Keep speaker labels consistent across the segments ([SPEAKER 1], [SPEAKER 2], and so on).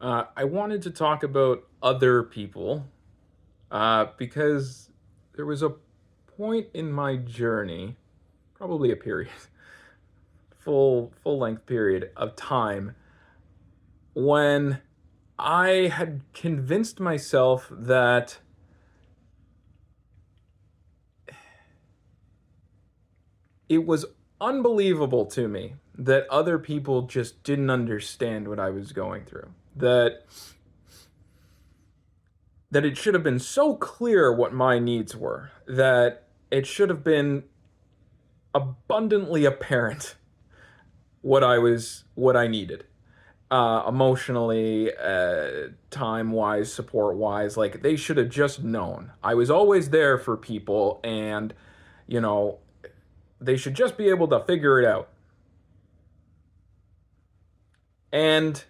[SPEAKER 1] I wanted to talk about other people because there was a point in my journey, probably a period, full length period of time, when I had convinced myself that it was unbelievable to me that other people just didn't understand what I was going through. That it should have been so clear what my needs were, that it should have been abundantly apparent what I needed, emotionally, time wise, support wise. Like they should have just known. I was always there for people, and you know they should just be able to figure it out. And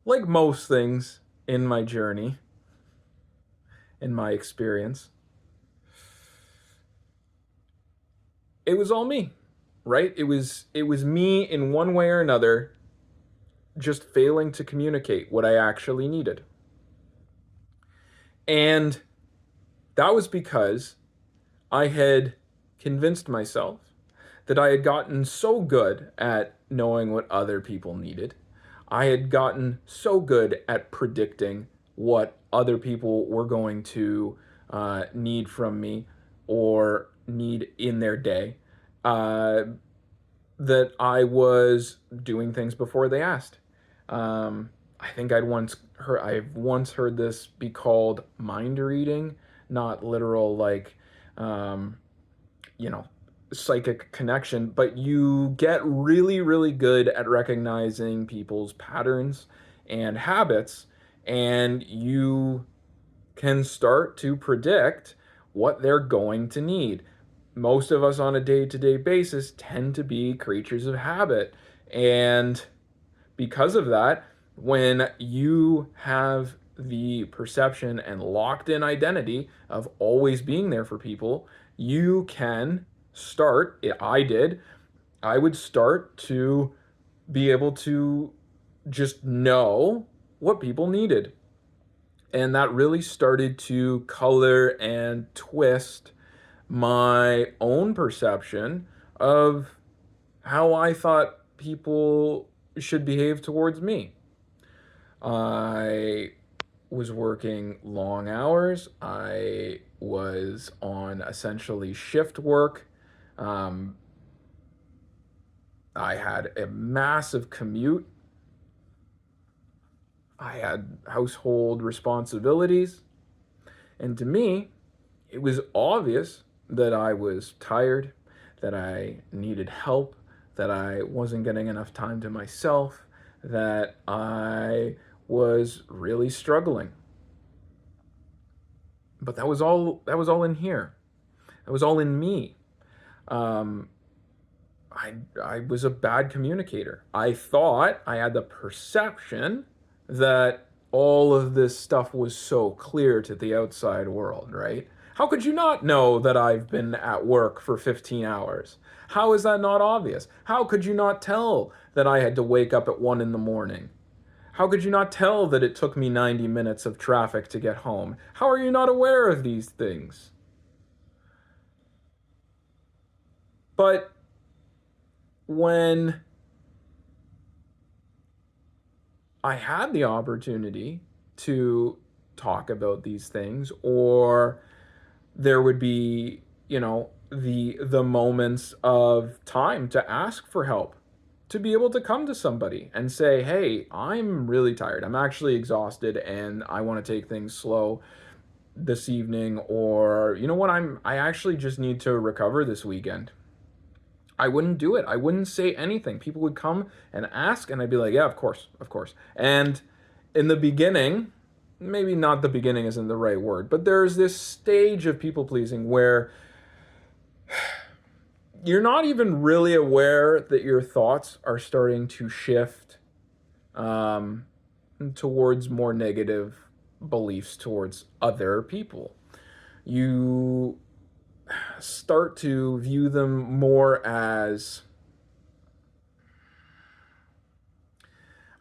[SPEAKER 1] like most things in my journey, in my experience, it was all me, right? It was me in one way or another, just failing to communicate what I actually needed. And that was because I had convinced myself that I had gotten so good at knowing what other people needed. I had gotten so good at predicting what other people were going to need from me or need in their day, uh, that I was doing things before they asked. I think I've once heard this be called mind reading, not literal like, um, you know, psychic connection, but you get really, really good at recognizing people's patterns and habits, and you can start to predict what they're going to need. Most of us on a day to day basis tend to be creatures of habit. And because of that, when you have the perception and locked in identity of always being there for people, you can start, I did, I would start to be able to just know what people needed. And that really started to color and twist my own perception of how I thought people should behave towards me. I was working long hours. I was on essentially shift work. Um, I had a massive commute. I had household responsibilities. And to me, it was obvious that I was tired, that I needed help, that I wasn't getting enough time to myself, that I was really struggling. But that was all in here. That was all in me. Um, I was a bad communicator. I thought I had the perception that all of this stuff was so clear to the outside world, right? How could you not know that I've been at work for 15 hours? How is that not obvious? How could you not tell that I had to wake up at 1 in the morning? How could you not tell that it took me 90 minutes of traffic to get home? How are you not aware of these things? But when I had the opportunity to talk about these things, or there would be, the moments of time to ask for help, to be able to come to somebody and say, "Hey, I'm really tired. I'm actually exhausted and I want to take things slow this evening," or, "You know what? I actually just need to recover this weekend." I wouldn't do it. I wouldn't say anything. People would come and ask, and I'd be like, "Yeah, of course, of course." And in the beginning, maybe not the beginning isn't the right word, but there's this stage of people pleasing where you're not even really aware that your thoughts are starting to shift, um, towards more negative beliefs towards other people. You start to view them more as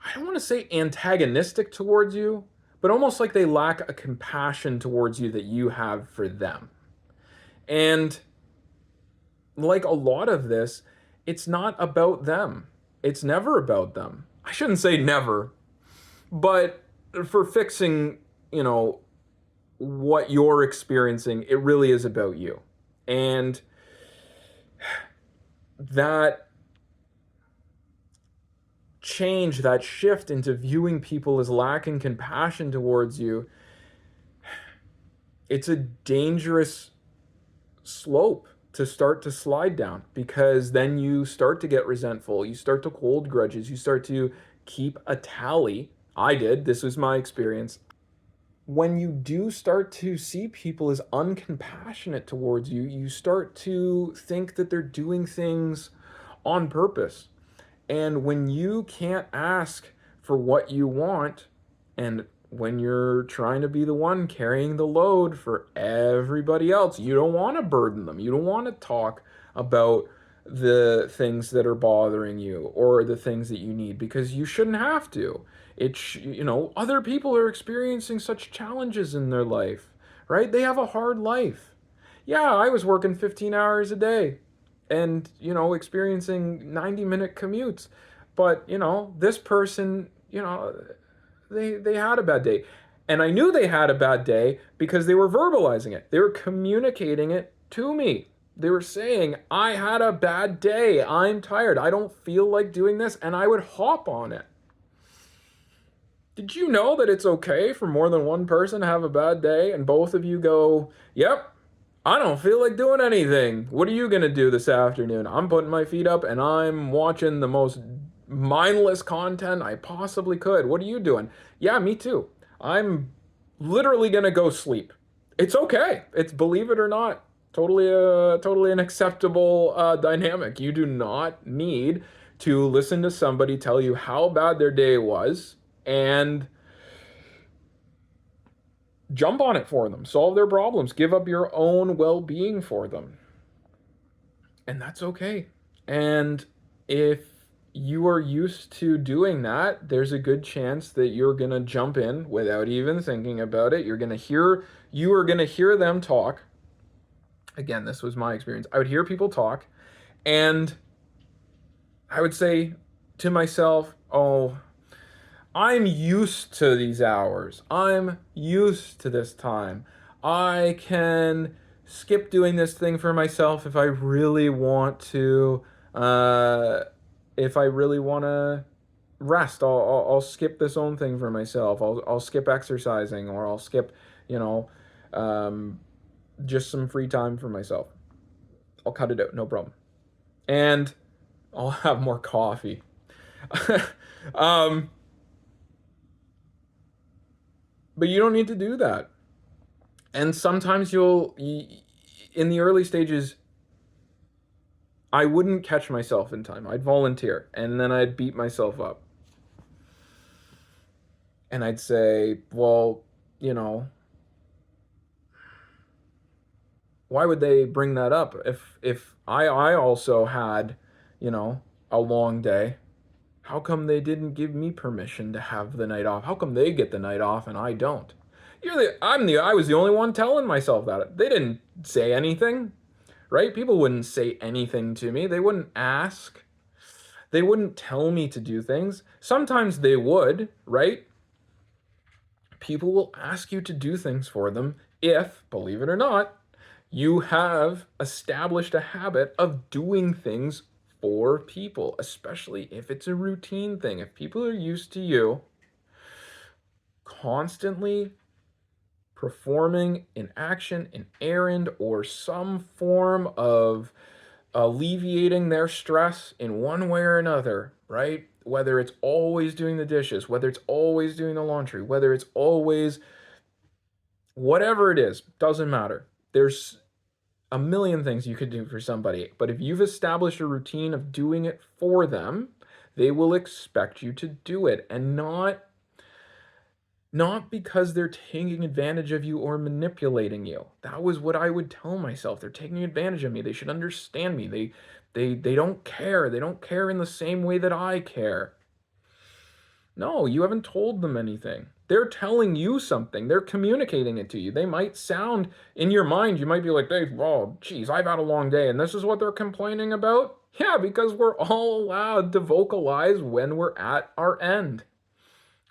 [SPEAKER 1] I don't want to say antagonistic towards you, but almost like they lack a compassion towards you that you have for them. And like a lot of this, it's not about them. It's never about them. I shouldn't say never, but for fixing, you know, what you're experiencing, it really is about you. And that change, that shift into viewing people as lacking compassion towards you, it's a dangerous slope to start to slide down, because then you start to get resentful, you start to hold grudges, you start to keep a tally. I did, this was my experience. When you do start to see people as uncompassionate towards you, you start to think that they're doing things on purpose. And when you can't ask for what you want, and when you're trying to be the one carrying the load for everybody else, you don't want to burden them. You don't want to talk about the things that are bothering you or the things that you need, because you shouldn't have to. Other people are experiencing such challenges in their life, right? They have a hard life. Yeah, I was working 15 hours a day and, experiencing 90-minute commutes. But, this person, they had a bad day. And I knew they had a bad day because they were verbalizing it. They were communicating it to me. They were saying, I had a bad day. I'm tired. I don't feel like doing this. And I would hop on it. Did you know that it's okay for more than one person to have a bad day and both of you go, yep, I don't feel like doing anything. What are you going to do this afternoon? I'm putting my feet up and I'm watching the most mindless content I possibly could. What are you doing? Yeah, me too. I'm literally going to go sleep. It's okay. It's, believe it or not, totally an acceptable dynamic. You do not need to listen to somebody tell you how bad their day was and jump on it for them, solve their problems, give up your own well-being for them. And that's okay. And if you are used to doing that, there's a good chance that you're going to jump in without even thinking about it. You are going to hear them talk. Again, this was my experience. I would hear people talk and I would say to myself, "Oh, I'm used to these hours. I'm used to this time. I can skip doing this thing for myself if I really want to. If I really want to rest, I'll skip this own thing for myself. I'll skip exercising, or I'll skip, you know, um, just some free time for myself. I'll cut it out, no problem. And I'll have more coffee." um, but you don't need to do that. And sometimes in the early stages, I wouldn't catch myself in time. I'd volunteer and then I'd beat myself up. And I'd say, well, you know, why would they bring that up if I also had, a long day? How come they didn't give me permission to have the night off? How come they get the night off and I don't? I was the only one telling myself that. They didn't say anything, right? People wouldn't say anything to me. They wouldn't ask. They wouldn't tell me to do things. Sometimes they would, right? People will ask you to do things for them if, believe it or not, you have established a habit of doing things for people, especially if it's a routine thing. If people are used to you constantly performing an action, an errand, or some form of alleviating their stress in one way or another, right? Whether it's always doing the dishes, whether it's always doing the laundry, whether it's always whatever it is, doesn't matter. There's a million things you could do for somebody, but if you've established a routine of doing it for them, they will expect you to do it, and not because they're taking advantage of you or manipulating you. That was what I would tell myself. They're taking advantage of me. They should understand me. They don't care. They don't care in the same way that I care. No, you haven't told them anything. They're telling you something. They're communicating it to you. They might sound in your mind, you might be like, Dave, oh, geez, I've had a long day, and this is what they're complaining about? Yeah, because we're all allowed to vocalize when we're at our end.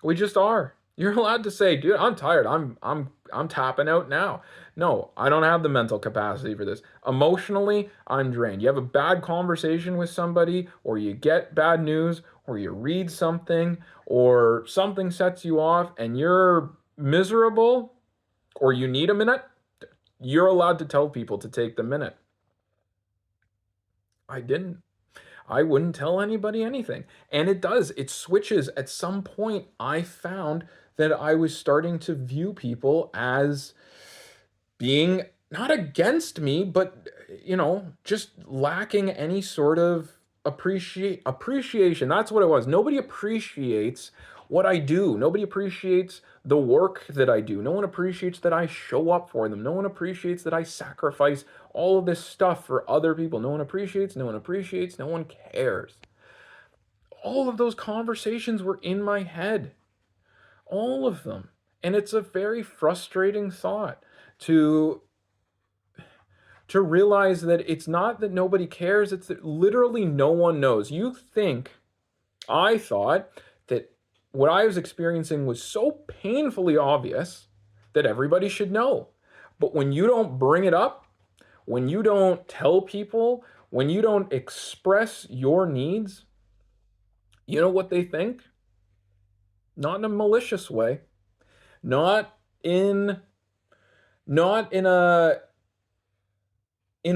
[SPEAKER 1] We just are. You're allowed to say, dude, I'm tired. I'm tapping out now. No, I don't have the mental capacity for this. Emotionally, I'm drained. You have a bad conversation with somebody, or you get bad news, or you read something, or something sets you off and you're miserable, or you need a minute, you're allowed to tell people to take the minute. I didn't. I wouldn't tell anybody anything. And it does, it switches. At some point, I found that I was starting to view people as being not against me, but just lacking any sort of appreciation. That's what it was. Nobody appreciates what I do. Nobody appreciates the work that I do. No one appreciates that I show up for them. No one appreciates that I sacrifice all of this stuff for other people. No one appreciates, no one appreciates, no one cares. All of those conversations were in my head. All of them. And it's a very frustrating thought to realize that it's not that nobody cares, it's that literally no one knows. I thought that what I was experiencing was so painfully obvious that everybody should know. But when you don't bring it up, when you don't tell people, when you don't express your needs, you know what they think? Not in a malicious way, not in not in a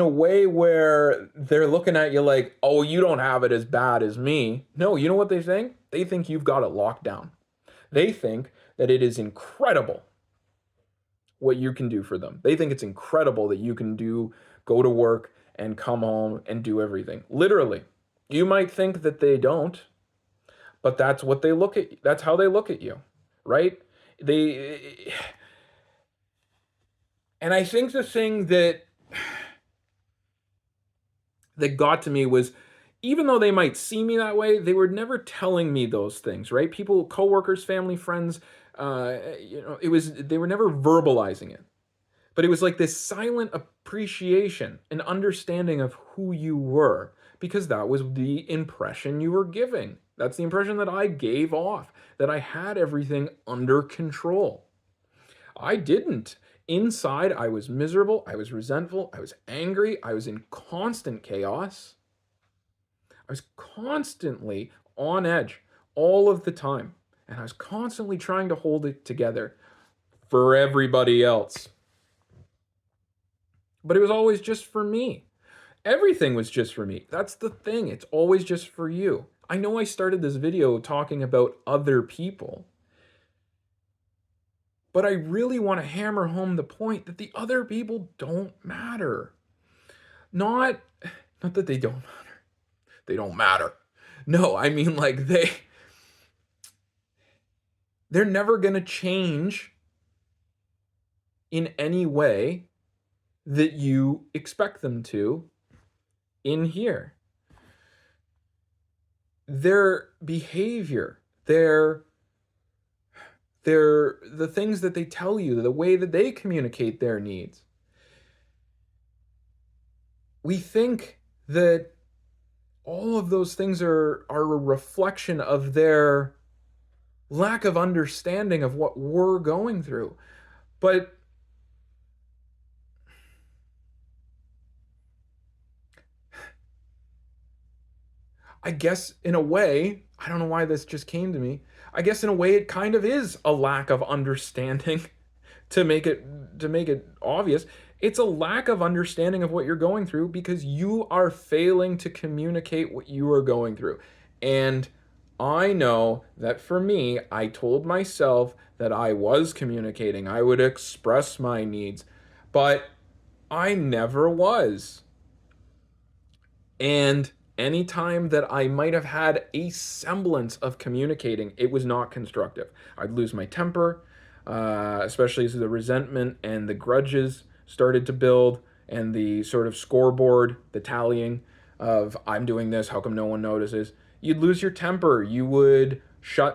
[SPEAKER 1] way where they're looking at you like, oh, you don't have it as bad as me. No, you know what they think? They think you've got it locked down. They think that it is incredible what you can do for them. They think it's incredible that you can go to work and come home and do everything. Literally. You might think that they don't, but that's how they look at you, right? They and I think the thing that got to me was, even though they might see me that way, they were never telling me those things, right? People, coworkers, family, friends, they were never verbalizing it. But it was like this silent appreciation and understanding of who you were, because that was the impression you were giving. That's the impression that I gave off, that I had everything under control. I didn't. Inside, I was miserable, I was resentful, I was angry, I was in constant chaos. I was constantly on edge all of the time. And I was constantly trying to hold it together for everybody else. But it was always just for me. Everything was just for me. That's the thing. It's always just for you. I know I started this video talking about other people, but I really want to hammer home the point that the other people don't matter. Not that they don't matter. They don't matter. No, I mean, like, they're never going to change in any way that you expect them to in here. Their behavior, the things that they tell you, the way that they communicate their needs. We think that all of those things are a reflection of their lack of understanding of what we're going through. But I guess in a way, I don't know why this just came to me. I guess in a way it kind of is a lack of understanding to make it obvious. It's a lack of understanding of what you're going through because you are failing to communicate what you are going through. And I know that for me, I told myself that I was communicating. I would express my needs, but I never was. And anytime that I might have had a semblance of communicating, it was not constructive. I'd lose my temper, especially as the resentment and the grudges started to build, and the sort of scoreboard, the tallying of I'm doing this, how come no one notices? You'd lose your temper. You would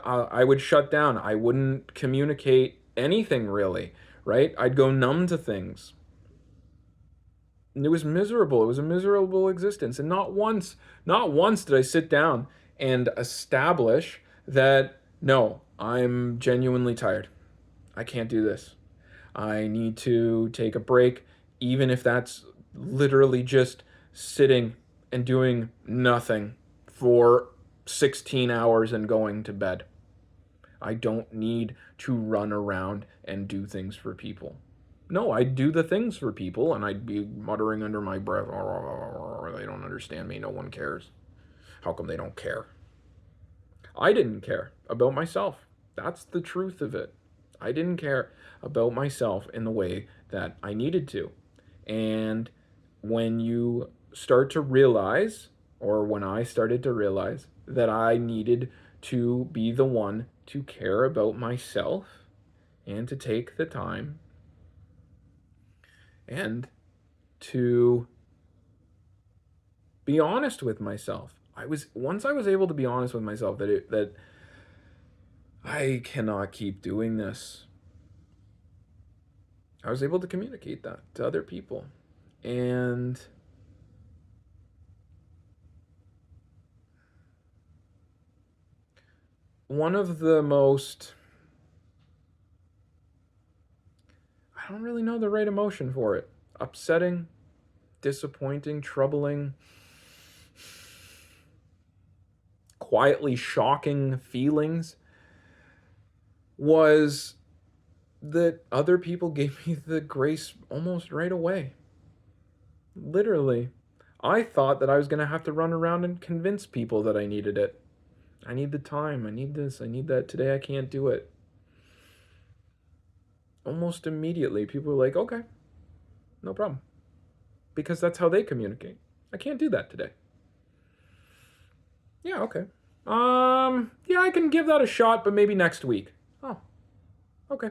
[SPEAKER 1] I would shut down. I wouldn't communicate anything really, right? I'd go numb to things. And it was miserable. It was a miserable existence. And not once did I sit down and establish that no, I'm genuinely tired. I can't do this. I need to take a break, even if that's literally just sitting and doing nothing for 16 hours and going to bed. I don't need to run around and do things for people. No, I'd do the things for people and I'd be muttering under my breath, oh, they don't understand me. No one cares. How come they don't care? I didn't care about myself. That's the truth of it. I didn't care about myself in the way that I needed to. And when you start to realize, or when I started to realize, that I needed to be the one to care about myself and to take the time and to be honest with myself. Once I was able to be honest with myself that I cannot keep doing this. I was able to communicate that to other people. And one of the most, I don't really know the right emotion for it, upsetting, disappointing, troubling, quietly shocking feelings was that other people gave me the grace almost right away. Literally. I thought that I was going to have to run around and convince people that I needed it. I need the time. I need this. I need that. Today I can't do it. Almost immediately, people were like, okay, no problem. Because that's how they communicate. I can't do that today. Yeah, okay. Yeah, I can give that a shot, but maybe next week. Oh, okay.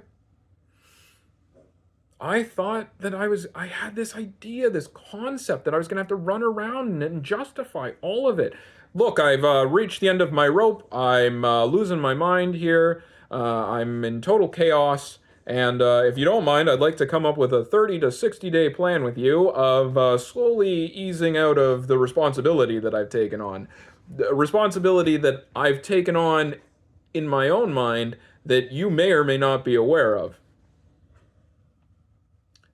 [SPEAKER 1] I thought that I had this idea, this concept that I was going to have to run around and justify all of it. Look, I've reached the end of my rope. I'm losing my mind here. I'm in total chaos. And if you don't mind, I'd like to come up with a 30 to 60-day plan with you of slowly easing out of the responsibility that I've taken on. The responsibility that I've taken on in my own mind that you may or may not be aware of.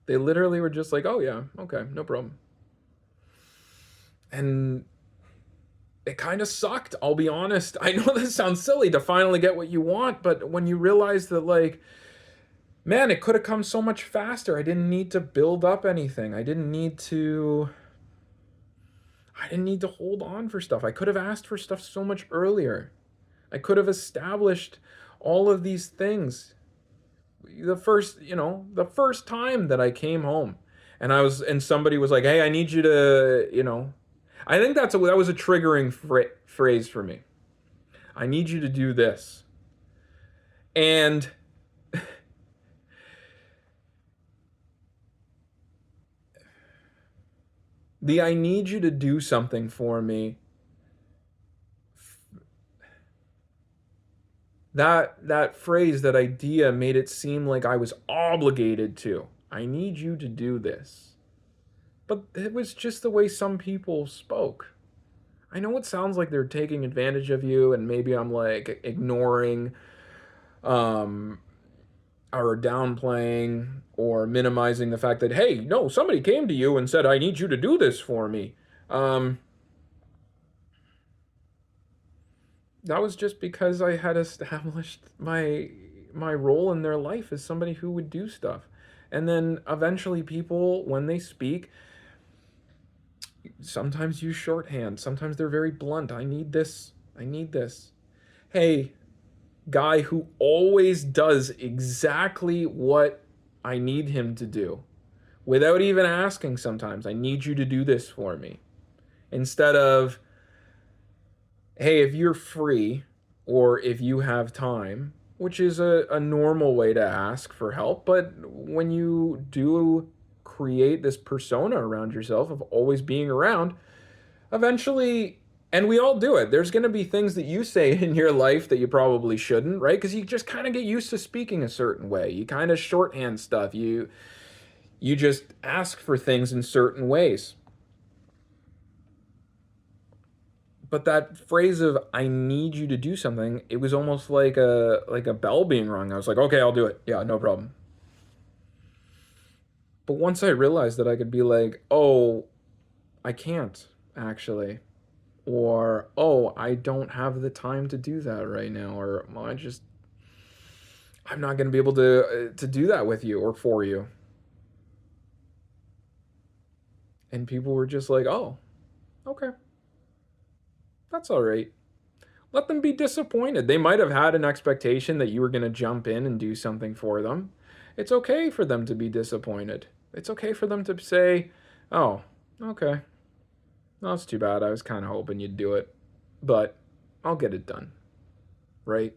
[SPEAKER 1] They literally were just like, oh, yeah, okay, no problem. And it kind of sucked, I'll be honest. I know this sounds silly to finally get what you want, but when you realize that, like, man, it could have come so much faster. I didn't need to build up anything. I didn't need to hold on for stuff. I could have asked for stuff so much earlier. I could have established all of these things. The first time that I came home and somebody was like, "Hey, I need you to. I think that was a triggering phrase for me. I need you to do this. And the I need you to do something for me, that phrase, that idea made it seem like I was obligated to. I need you to do this. But it was just the way some people spoke. I know it sounds like they're taking advantage of you, and maybe I'm like ignoring um, or downplaying or minimizing the fact that, hey, no, somebody came to you and said, I need you to do this for me. That was just because I had established my role in their life as somebody who would do stuff. And then eventually people, when they speak, sometimes use shorthand. Sometimes they're very blunt. I need this. I need this. Hey, guy who always does exactly what I need him to do without even asking sometimes. I need you to do this for me. Instead of, hey, if you're free or if you have time, which is a normal way to ask for help. But when you do create this persona around yourself of always being around, eventually And we all do it. There's going to be things that you say in your life that you probably shouldn't, right? Because you just kind of get used to speaking a certain way. You kind of shorthand stuff. You just ask for things in certain ways. But that phrase of "I need you to do something," it was almost like a bell being rung. I was like, "Okay, I'll do it. Yeah, no problem." But once I realized that I could be like, "Oh, I can't actually," or "Oh, I don't have the time to do that right now," or well, I'm not going to be able to do that with you or for you. And people were just like, "Oh, okay, that's all right." Let them be disappointed. They might have had an expectation that you were going to jump in and do something for them. It's okay for them to be disappointed. It's okay for them to say, "Oh, okay. That's too bad. I was kind of hoping you'd do it, but I'll get it done." Right?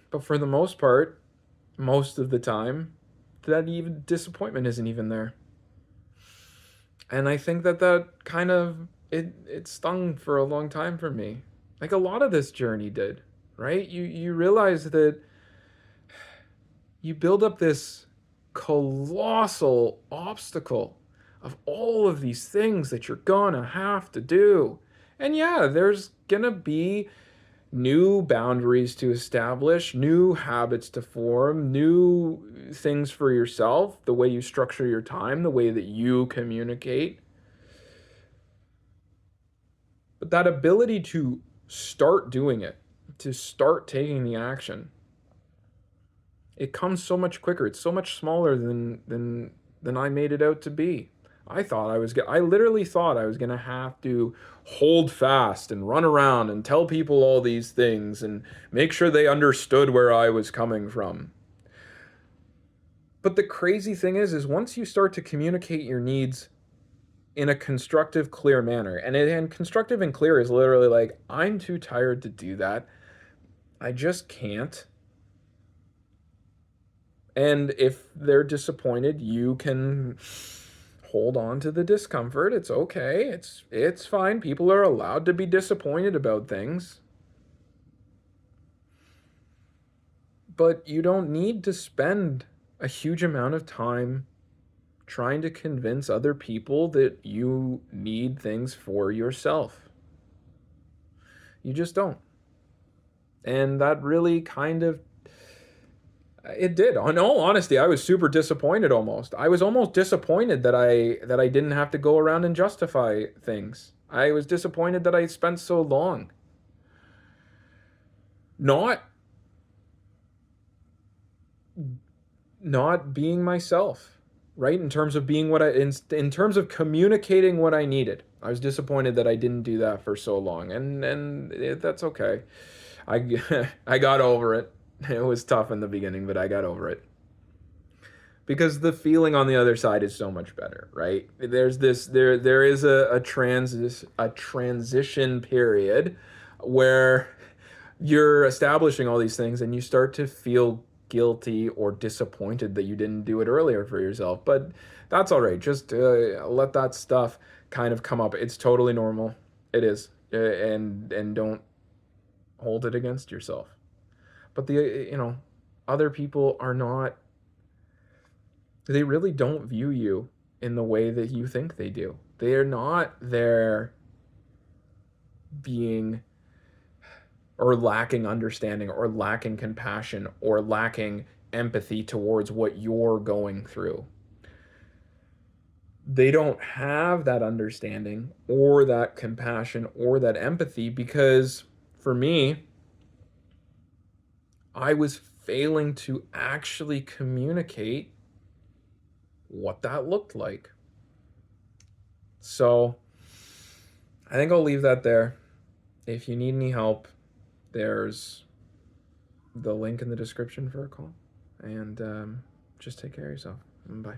[SPEAKER 1] But for the most part, most of the time, that even disappointment isn't even there. And I think that that kind of it stung for a long time for me. Like a lot of this journey did, right? You realize that you build up this colossal obstacle of all of these things that you're gonna have to do. And yeah, there's gonna be new boundaries to establish, new habits to form, new things for yourself, the way you structure your time, the way that you communicate. But that ability to start doing it, to start taking the action, it comes so much quicker. It's so much smaller than I made it out to be. I literally thought I was going to have to hold fast and run around and tell people all these things and make sure they understood where I was coming from. But the crazy thing is once you start to communicate your needs in a constructive, clear manner, and constructive and clear is literally like, I'm too tired to do that. I just can't. And if they're disappointed, you can hold on to the discomfort. It's okay. It's fine. People are allowed to be disappointed about things. But you don't need to spend a huge amount of time trying to convince other people that you need things for yourself. You just don't. And that really kind of it did. In all honesty, I was super disappointed almost. I was almost disappointed that I didn't have to go around and justify things. I was disappointed that I spent so long not not being myself, right? In terms of being in terms of communicating what I needed. I was disappointed that I didn't do that for so long, that's okay. I got over it. It was tough in the beginning, but I got over it. Because the feeling on the other side is so much better, right? There is a transition period where you're establishing all these things and you start to feel guilty or disappointed that you didn't do it earlier for yourself. But that's all right. Just let that stuff kind of come up. It's totally normal. It is, and don't hold it against yourself. But other people are not, they really don't view you in the way that you think they do. They are not there being or lacking understanding or lacking compassion or lacking empathy towards what you're going through. They don't have that understanding or that compassion or that empathy because for me, I was failing to actually communicate what that looked like. So I think I'll leave that there. If you need any help, there's the link in the description for a call. And just take care of yourself. Bye.